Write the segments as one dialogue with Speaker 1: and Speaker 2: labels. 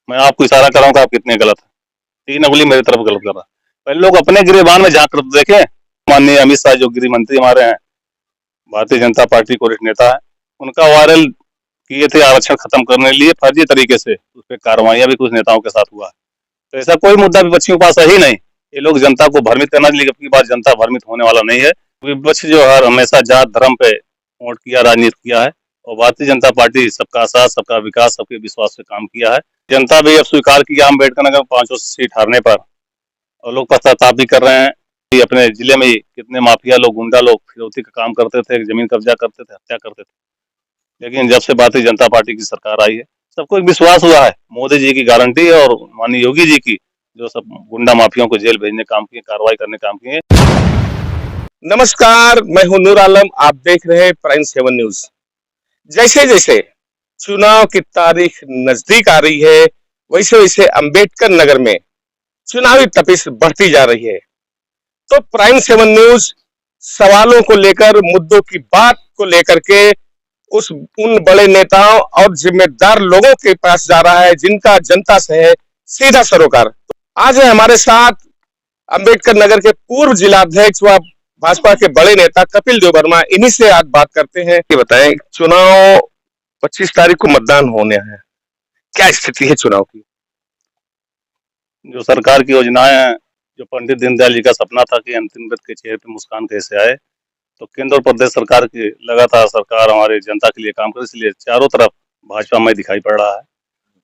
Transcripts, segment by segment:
Speaker 1: मैं आपको इशारा कर रहा हूँ कि आप कितने गलत हैं। 3 उंगली मेरी तरफ गलत कर रहा है। पहले लोग अपने गिरेबान में झांक कर तो देखें। माननीय अमित शाह जो गृह मंत्री हमारे हैं, भारतीय जनता पार्टी के वरिष्ठ नेता है, उनका वायरल किए थे आरक्षण खत्म करने के लिए फर्जी तरीके से, उस पर कार्रवाइयां भी कुछ नेताओं के साथ हुआ है। तो ऐसा कोई मुद्दा विपक्षियों के पास है ही नहीं। ये लोग जनता को भ्रमित करना, लेकिन अपनी बात जनता भ्रमित होने वाला नहीं है। विपक्ष जो हर हमेशा जात धर्म पे वोट किया, राजनीति किया है, और भारतीय जनता पार्टी सबका साथ, सबका विकास, सबके विश्वास से काम किया है। जनता भी अब स्वीकार किया अम्बेडकर नगर 500 सीट हारने पर, और लोग पश्चाताप भी कर रहे हैं कि अपने जिले में कितने माफिया लोग, गुंडा लोग फिरौती का काम करते थे, जमीन कब्जा करते थे, हत्या करते थे। लेकिन जब से भारतीय जनता पार्टी की सरकार आई है, सबको एक विश्वास हुआ है मोदी जी की गारंटी और माननीय योगी जी की, जो सब गुंडा माफियों को जेल भेजने काम किए, कार्रवाई करने काम किए।
Speaker 2: नमस्कार, मैं हूं नूर आलम। आप देख रहे हैं प्राइम 7 न्यूज। जैसे जैसे चुनाव की तारीख नजदीक आ रही है, वैसे वैसे अंबेडकर नगर में चुनावी तपिश बढ़ती जा रही है। तो प्राइम 7 न्यूज सवालों को लेकर, मुद्दों की बात को लेकर के उन बड़े नेताओं और जिम्मेदार लोगों के पास जा रहा है जिनका जनता से है सीधा सरोकार। आज है हमारे साथ अंबेडकर नगर के पूर्व जिलाध्यक्ष व भाजपा के बड़े नेता कपिल देव वर्मा। इन्हीं से आज बात करते हैं। ये बताएं, चुनाव 25 तारीख को मतदान होने है, क्या स्थिति है चुनाव की?
Speaker 1: जो सरकार की योजनाएं हैं, जो पंडित दीनदयाल जी का सपना था कि अंतिम वक्त के चेहरे पे मुस्कान कैसे आए, तो केंद्र और प्रदेश सरकार की लगातार सरकार हमारे जनता के लिए काम कर, इसलिए चारों तरफ भाजपा में दिखाई पड़ रहा है।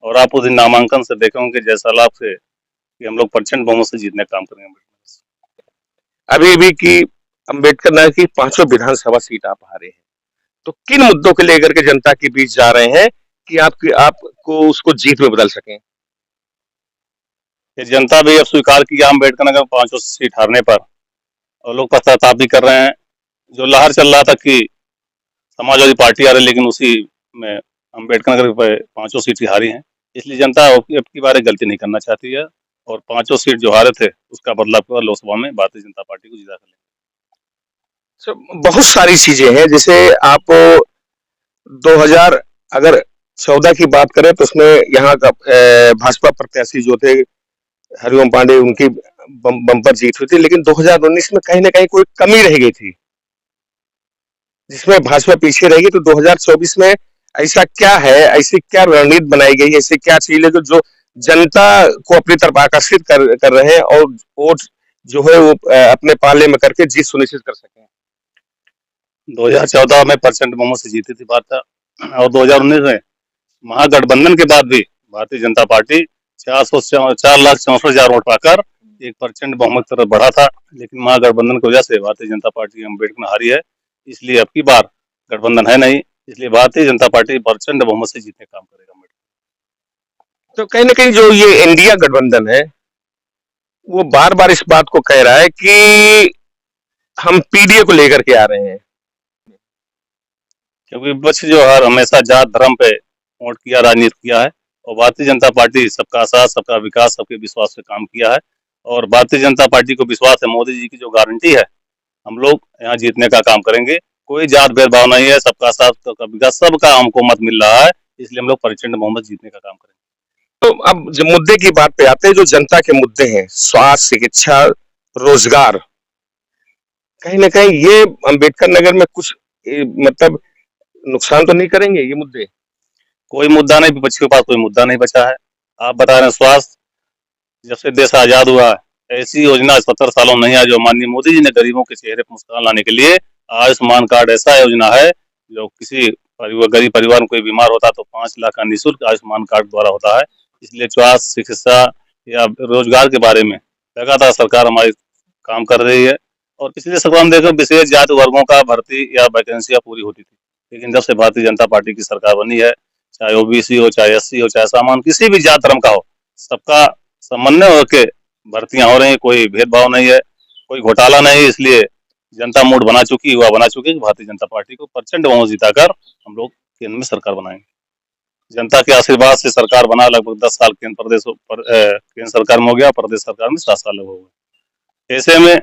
Speaker 1: और आप उस दिन नामांकन से देखे होंगे जैसा लाभ से कि हम लोग प्रचंड बहुमत से जीतने का काम करेंगे।
Speaker 2: अभी भी की अंबेडकर नगर की 5 विधानसभा सीट आप हारे हैं, तो किन मुद्दों को लेकर के जनता के बीच जा रहे हैं कि आपको उसको जीत में बदल सकें?
Speaker 1: जनता भी अब स्वीकार किया अम्बेडकर नगर 500 सीट हारने पर, और लोग पश्चाताप भी कर रहे हैं। जो लहर चल रहा था कि समाजवादी पार्टी आ रही, लेकिन उसी में अम्बेडकर नगर पे 500 सीट ही हारी हैं। इसलिए जनता अब की बार गलती नहीं करना चाहती है, और 500 सीट जो हारे थे उसका बदला लोकसभा में भारतीय जनता पार्टी को जीता कर लेंगे।
Speaker 2: बहुत सारी चीजें हैं, जैसे आप 2014 की बात करें तो उसमें यहाँ का भाजपा प्रत्याशी जो थे हरिओम पांडे, उनकी बम्पर जीत हुई थी। लेकिन 2019 में कहीं ना कहीं कोई कमी रह गई थी जिसमें भाजपा पीछे रहेगी। तो 2024 में ऐसा क्या है, ऐसी क्या रणनीति बनाई गई है, ऐसी क्या चीज है जो जनता को अपनी तरफ आकर्षित कर रहे हैं और वोट जो है वो अपने पाले में करके जीत सुनिश्चित कर सके?
Speaker 1: 2014 में प्रचंड बहुमत से जीती थी भाजपा, और 2019 में महागठबंधन के बाद भी भारतीय जनता पार्टी 4,64,000 वोट पाकर एक प्रचंड बहुमत की तरफ बढ़ा था। लेकिन महागठबंधन की वजह से भारतीय जनता पार्टी अम्बेडकर में हारी है, इसलिए अब की बार गठबंधन है नहीं, इसलिए भारतीय जनता पार्टी प्रचंड बहुमत से जीतने का काम करेगा।
Speaker 2: तो कहीं ना कहीं जो ये इंडिया गठबंधन है वो बार बार इस बात को कह रहा है कि हम पीडीए को लेकर के आ रहे हैं,
Speaker 1: क्योंकि विपक्ष जो हर हमेशा जात धर्म पे वोट किया, राजनीति किया है, और भारतीय जनता पार्टी सबका साथ, सबका विकास, सबके विश्वास से काम किया है। और भारतीय जनता पार्टी को विश्वास है मोदी जी की जो गारंटी है, हम लोग यहाँ जीतने का काम करेंगे। कोई जात भेदभाव नहीं है, सबका साथ, सबका विकास, सबका हमको मत मिल रहा है, इसलिए हम लोग प्रचंड बहुमत जीतने का काम करेंगे।
Speaker 2: तो अब जो मुद्दे की बात पे आते हैं, जो जनता के मुद्दे हैं, स्वास्थ्य, शिक्षा, रोजगार, कहीं ना कहीं ये अंबेडकर नगर में कुछ मतलब नुकसान तो नहीं करेंगे ये मुद्दे?
Speaker 1: कोई मुद्दा नहीं, विपक्ष के पास कोई मुद्दा नहीं बचा है। आप बता रहे हैं स्वास्थ्य, जब से देश आजाद हुआ ऐसी योजना 70 सालों में नहीं आई, जो माननीय मोदी जी ने गरीबों के चेहरे पर मुस्कान लाने के लिए आयुष्मान कार्ड ऐसा योजना है, जो किसी गरीब परिवार में कोई बीमार होता तो 5 लाख का निःशुल्क आयुष्मान कार्ड द्वारा होता है। इसलिए स्वास्थ्य, शिक्षा या रोजगार के बारे में लगातार सरकार हमारी काम कर रही है। और पिछले सरकार में देखो विशेष जाति वर्गों का भर्ती या वैकेंसियां पूरी होती थी, लेकिन जब से भारतीय जनता पार्टी की सरकार बनी है, चाहे ओबीसी हो, चाहे एससी हो, चाहे सामान्य किसी भी जात धर्म का हो, सबका समन्वय होकर भर्तियां हो रही है। कोई भेदभाव नहीं है, कोई घोटाला नहीं। इसलिए जनता मूड बना चुकी, युवा बना चुकी है, भारतीय जनता पार्टी को प्रचंड बहुमत जिताकर हम लोग केंद्र में सरकार बनाएंगे। जनता के आशीर्वाद से सरकार बना, लगभग 10 साल केंद्र सरकार में हो गया, प्रदेश सरकार में 7 साल हो गए। ऐसे में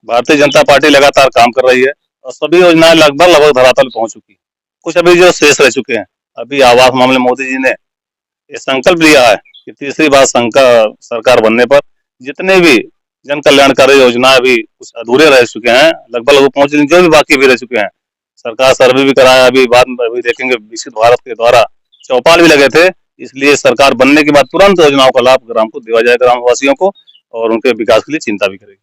Speaker 1: भारतीय जनता पार्टी लगातार काम कर रही है, और सभी योजनाएं लगभग धरातल पहुंच चुकी है। कुछ अभी जो शेष रह चुके हैं, अभी आवास मामले मोदी जी ने ये संकल्प लिया है कि तीसरी बार सरकार बनने पर जितने भी जन कल्याणकारी योजनाएं भी कुछ अधूरे रह चुके हैं, लगभग वो पहुंच जो भी बाकी भी रह चुके हैं। सरकार सर्वे भी कराया, अभी बाद में अभी देखेंगे विकसित भारत के द्वारा चौपाल भी लगे थे। इसलिए सरकार बनने के बाद तुरंत योजनाओं का लाभ ग्राम को दिया जाए, ग्राम वासियों को, और उनके विकास के लिए चिंता भी करेगी।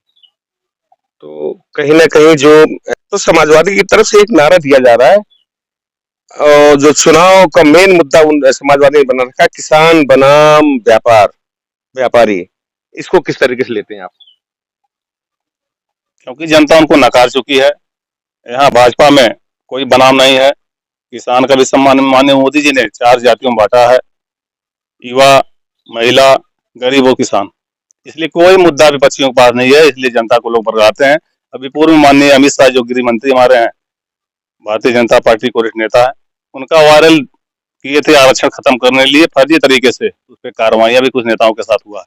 Speaker 2: तो कहीं ना कहीं जो तो समाजवादी की तरफ से एक नारा दिया जा रहा है, और जो चुनाव का मेन मुद्दा उन समाजवादी ने बना रखा है, किसान बनाम व्यापारी। इसको किस तरीके से लेते हैं आप?
Speaker 1: क्योंकि जनता उनको नकार चुकी है। यहाँ भाजपा में कोई बनाम नहीं है। किसान का भी सम्मान माननीय मोदी जी ने 4 जातियों में बांटा है: युवा, महिला, गरीब और किसान। इसलिए कोई मुद्दा विपक्षियों के पास नहीं है, इसलिए जनता को लोग भड़काते हैं। अभी पूर्व में माननीय अमित शाह जो गृह मंत्री हमारे हैं, भारतीय जनता पार्टी के वरिष्ठ नेता है, उनका वायरल किए थे आरक्षण खत्म करने के लिए फर्जी तरीके से, उस पर कार्रवाइयां भी कुछ नेताओं के साथ हुआ है।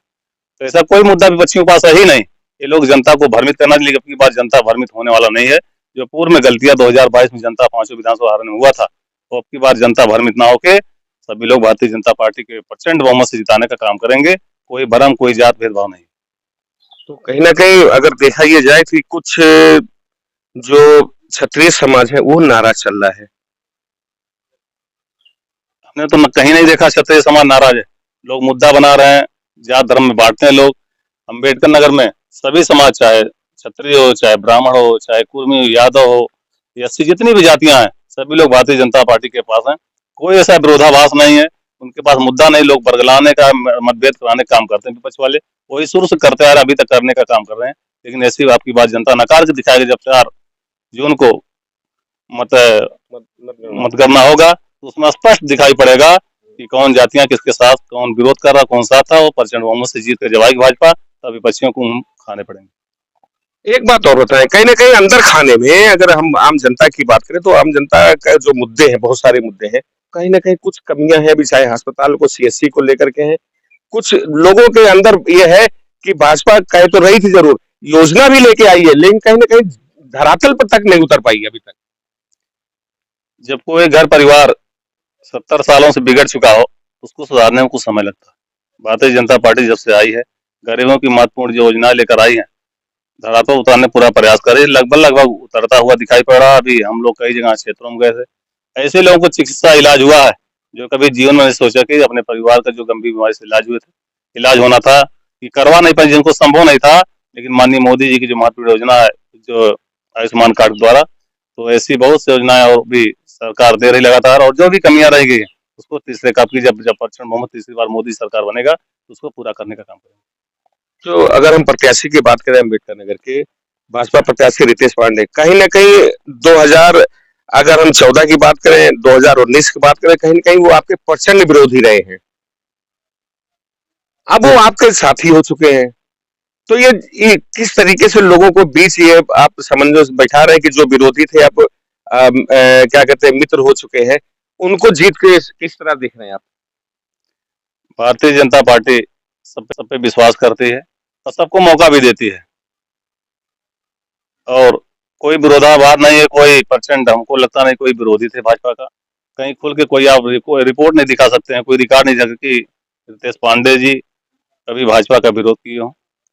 Speaker 1: तो ऐसा कोई मुद्दा विपक्षियों के पास है ही नहीं। ये लोग जनता को भ्रमित करना, लेकिन अपनी बार जनता भ्रमित होने वाला नहीं है। जो पूर्व में गलतियां 2022 में जनता 5 विधानसभा हारने में हुआ था, वो अब की बार जनता भ्रमित ना होके सभी लोग भारतीय जनता पार्टी के प्रचंड बहुमत से जिताने का काम करेंगे। कोई भ्रम, कोई जात भेदभाव नहीं।
Speaker 2: तो कहीं ना कहीं अगर देखा ये जाए कि कुछ जो क्षत्रिय समाज है वो नारा चल रहा है।
Speaker 1: हमने तो कहीं नहीं देखा क्षत्रिय समाज नाराज है। लोग मुद्दा बना रहे हैं, जात धर्म में बांटते हैं लोग। अम्बेडकर नगर में सभी समाज, चाहे क्षत्रिय हो, चाहे ब्राह्मण हो, चाहे कुर्मी हो, यादव हो, एससी, जितनी भी जातियां हैं, सभी लोग भारतीय जनता पार्टी के पास हैं। कोई ऐसा विरोधाभास नहीं है, उनके पास मुद्दा नहीं। लोग बरगलाने का, मतभेद कराने का काम करते हैं विपक्ष वाले। वही शुरू से करते आ रहे हैं, अभी तक करने का काम कर रहे हैं। लेकिन ऐसी आपकी बात जनता नकार के दिखाएगी जब 4 जून को मत मतगणना होगा, तो उसमें स्पष्ट दिखाई पड़ेगा कि कौन जातियां किसके साथ, कौन विरोध कर रहा, कौन साथ था। वो प्रचंड बहुमत से जीत कर जब आएगी भाजपा, तब विपक्षियों को खाने पड़ेंगे।
Speaker 2: एक बात और बताएं, कहीं ना कहीं अंदर खाने में अगर हम आम जनता की बात करें तो आम जनता का जो मुद्दे हैं, बहुत सारे मुद्दे हैं, कहीं ना कहीं कुछ कमियां हैं भी, चाहे अस्पताल को, सीएससी को लेकर के हैं। कुछ लोगों के अंदर ये है कि भाजपा कह तो रही थी जरूर, योजना भी लेके आई है, लेकिन कहीं ना कहीं धरातल पर तक नहीं उतर पाई है अभी तक।
Speaker 1: जब कोई घर परिवार 70 सालों से बिगड़ चुका हो, उसको सुधारने में कुछ समय लगता है। भारतीय जनता पार्टी जब से आई है, गरीबों की महत्वपूर्ण जो योजनाएं लेकर आई है, धरातल पर उतारने पूरा प्रयास करे। लगभग उतरता हुआ दिखाई पड़ रहा है। अभी हम लोग कई जगह क्षेत्रों में गए थे, ऐसे लोगों को चिकित्सा इलाज हुआ है जो कभी जीवन में नहीं सोचा कि अपने परिवार का जो गंभीर बीमारी से इलाज हुए थे, इलाज होना था, कि करवा नहीं पाए, जिनको संभव नहीं था। लेकिन माननीय मोदी जी की जो महत्वपूर्ण योजना है, जो आयुष्मान कार्ड द्वारा, तो ऐसी बहुत सी योजनाएं और भी सरकार दे रही लगातार। और जो भी कमियां रह गई उसको तीसरे कप की, जब जब प्रचंड बहुमत तीसरी बार मोदी सरकार बनेगा, तो उसको पूरा करने का काम करेंगे।
Speaker 2: तो अगर हम प्रत्याशी की बात करें अम्बेडकर नगर के, भाजपा प्रत्याशी रितेश पांडे, कहीं ना कहीं 2000, अगर हम 14 की बात करें, 2019 की बात करें, कहीं ना कहीं वो आपके प्रचंड विरोधी रहे हैं। अब वो आपके साथी हो चुके हैं। तो ये किस तरीके से लोगों को बीच ये आप सामंजस्य बैठा रहे हैं कि जो विरोधी थे अब क्या कहते हैं, मित्र हो चुके हैं, उनको जीत के किस तरह देख रहे हैं आप?
Speaker 1: भारतीय जनता पार्टी सब पे विश्वास करती है और सबको मौका भी देती है, और कोई विरोधाभास नहीं है। कोई प्रचंड, हमको लगता नहीं कोई विरोधी थे भाजपा का। कहीं खुल के कोई आप रिपोर्ट नहीं दिखा सकते हैं, कोई रिकॉर्ड नहीं सकते कि रितेश पांडे जी कभी भाजपा का विरोध किए हों।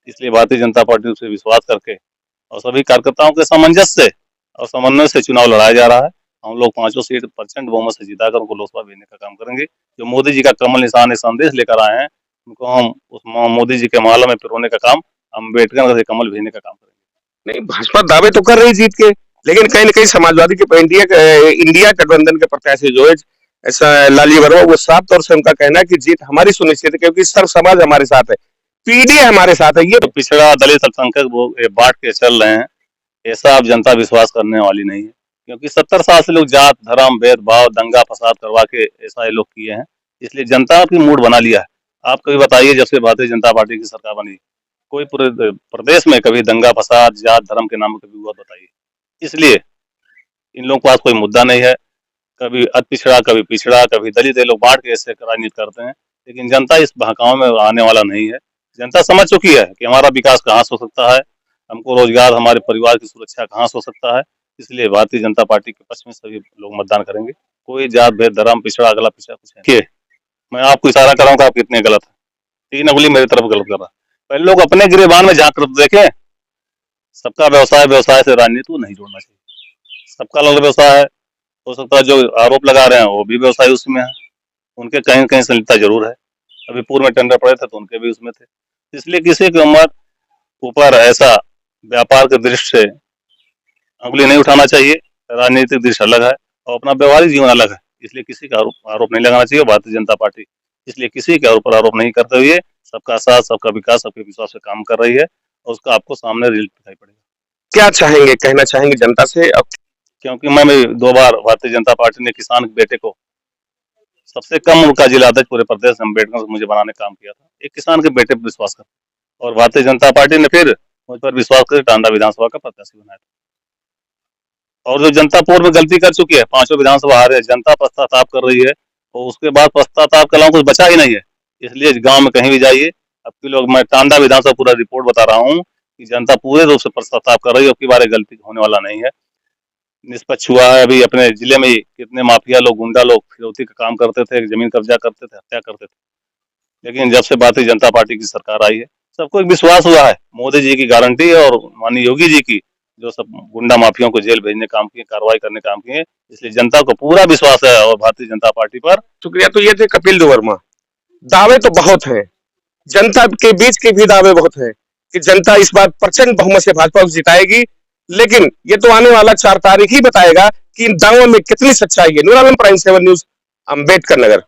Speaker 1: इसलिए भारतीय जनता पार्टी से विश्वास करके और सभी कार्यकर्ताओं के सामंजस्य से और समन्वय से चुनाव लड़ाया जा रहा है। हम लोग 5 सीट प्रचंड बहुमत से जिताकर उनको लोकसभा भेजने का काम करेंगे। जो मोदी जी का कमल निशान संदेश लेकर आए हैं, उनको हम उस मोदी जी के माला में पिरोने का काम, अम्बेडकर नगर से कमल भेजने का काम करेंगे।
Speaker 2: नहीं, भाजपा दावे तो कर रही जीत के, लेकिन कहीं ना कहीं समाजवादी के इंडिया गठबंधन के प्रत्याशी जो है ऐसा लाली वर्मा, वो साफ तौर से उनका कहना है कि जीत हमारी सुनिश्चित है, क्योंकि सर्व समाज हमारे साथ है, पीडीए हमारे साथ है। ये
Speaker 1: तो पिछड़ा, दलित, अल्पसंख्यक वो बांट के चल रहे हैं, ऐसा अब जनता विश्वास करने वाली नहीं है। क्योंकि 70 साल से लोग जात धर्म भेदभाव दंगा फसाद करवा के ऐसा ये लोग किए हैं, इसलिए जनता की मूड बना लिया है। आप कभी बताइए, जब से भारतीय जनता पार्टी की सरकार बनी, कोई पूरे प्रदेश में कभी दंगा फसाद जात धर्म के नाम पर कभी हुआ, बताइए? इसलिए इन लोगों के पास कोई मुद्दा नहीं है। कभी अति पिछड़ा, कभी पिछड़ा, कभी दलित, ये लोग बांट के ऐसे राजनीति करते हैं। लेकिन जनता इस बहकावे में आने वाला नहीं है। जनता समझ चुकी है कि हमारा विकास कहाँ से हो सकता है, हमको रोजगार, हमारे परिवार की सुरक्षा कहाँ से हो सकता है। इसलिए भारतीय जनता पार्टी के पक्ष में सभी लोग मतदान करेंगे। कोई जात भेद धर्म पिछड़ा अगला पिछड़ा कुछ है। मैं आपको इशारा कराऊंगा, आप कितने गलत हैं। तीन उंगली मेरी तरफ गलत कर रहा है। पहले लोग अपने गिरेबान में झांक कर देखें। सबका व्यवसाय व्यवसाय से राजनीति को नहीं जोड़ना चाहिए। सबका अलग व्यवसाय है, हो सकता है जो आरोप लगा रहे हैं वो भी व्यवसाय उसमें है, उनके कहीं कहीं संलिप्तता जरूर है। अभी पूर्व में टेंडर पड़े थे तो उनके भी उसमें थे। इसलिए किसी के ऊपर ऐसा व्यापार के दृष्टि से अंगुली नहीं उठाना चाहिए। राजनीतिक दृश्य अलग है और अपना व्यवहारिक जीवन अलग है, इसलिए किसी का आरोप नहीं लगाना चाहिए। भारतीय जनता पार्टी इसलिए किसी के ऊपर आरोप नहीं करते हुए सबका साथ, सबका विकास, सबके विश्वास से काम कर रही है और उसका आपको सामने रिजल्ट दिखाई पड़ेगा।
Speaker 2: क्या चाहेंगे, कहना चाहेंगे जनता से? अब
Speaker 1: क्योंकि मैं 2 बार भारतीय जनता पार्टी ने किसान के बेटे को सबसे कम उनका जिला अध्यक्ष पूरे प्रदेश में अम्बेडकर से मुझे बनाने का काम किया था, एक किसान के बेटे पर विश्वास कर, और भारतीय जनता पार्टी ने फिर मुझ पर विश्वास कर टांडा विधानसभा का प्रत्याशी बनाया था। और जो जनता पूर्व में गलती कर चुकी है, 5 विधानसभा हारे, जनता पश्चाताप कर रही है और उसके बाद पश्चाताप के अलावा कुछ बचा ही नहीं है। इसलिए गांव में कहीं भी जाइए, अब की लोग, मैं टांडा विधानसभा पूरा रिपोर्ट बता रहा हूँ कि जनता पूरे रूप से पश्चाताप कर रही है, अब की बार गलती होने वाला नहीं है। निष्पक्ष हुआ है। अभी अपने जिले में ही कितने माफिया लोग, गुंडा लोग फिरौती का काम करते थे, जमीन कब्जा करते थे, हत्या करते थे, लेकिन जब से भारतीय जनता पार्टी की सरकार आई है सबको एक विश्वास हुआ है, मोदी जी की गारंटी है और माननीय योगी जी की, जो सब गुंडा माफियों को जेल भेजने काम किए, कार्रवाई करने काम किए, इसलिए जनता को पूरा विश्वास है और भारतीय जनता पार्टी पर।
Speaker 2: शुक्रिया। तो ये थे कपिल देव वर्मा। दावे तो बहुत हैं, जनता के बीच के भी दावे बहुत हैं कि जनता इस बार प्रचंड बहुमत से भाजपा को जिताएगी, लेकिन ये तो आने वाला 4 तारीख ही बताएगा कि इन दावों में कितनी सच्चाई है। Noor Alam, prime 7 news, Ambedkar Nagar.